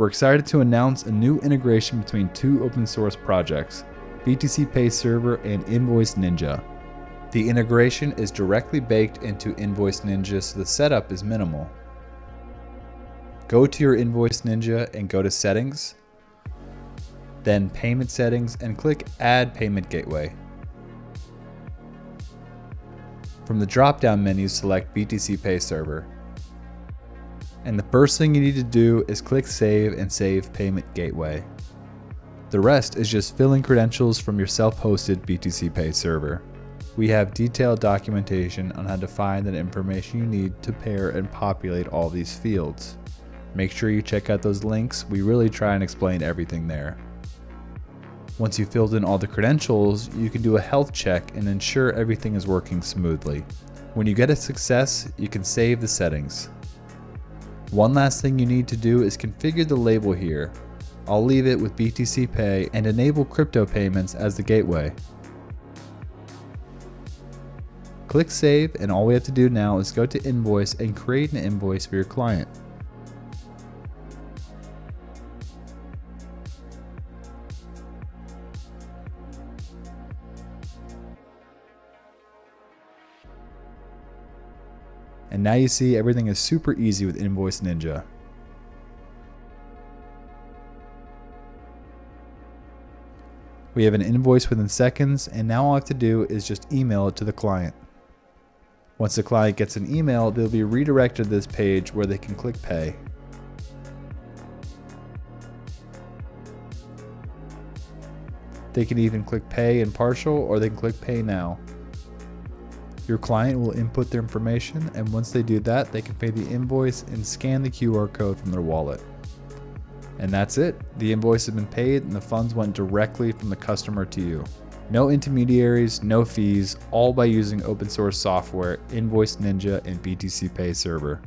We're excited to announce a new integration between two open source projects, BTC Pay Server and Invoice Ninja. The integration is directly baked into Invoice Ninja, so the setup is minimal. Go to your Invoice Ninja and go to Settings, then Payment Settings, and click Add Payment Gateway. From the drop-down menu, select BTC Pay Server. And the first thing you need to do is click Save and save Payment Gateway. The rest is just filling credentials from your self-hosted BTC Pay Server. We have detailed documentation on how to find the information you need to pair and populate all these fields. Make sure you check out those links. We really try and explain everything there. Once you've filled in all the credentials, you can do a health check and ensure everything is working smoothly. When you get a success, you can save the settings. One last thing you need to do is configure the label here. I'll leave it with BTC Pay and enable crypto payments as the gateway. Click Save, and all we have to do now is go to Invoice and create an invoice for your client. And now you see everything is super easy with Invoice Ninja. We have an invoice within seconds, and now all I have to do is just email it to the client. Once the client gets an email, they'll be redirected to this page where they can click Pay. They can even click Pay in partial, or they can click Pay Now. Your client will input their information, and once they do that, they can pay the invoice and scan the QR code from their wallet. And that's it. The invoice has been paid and the funds went directly from the customer to you. No intermediaries, no fees, all by using open source software, Invoice Ninja and BTC Pay Server.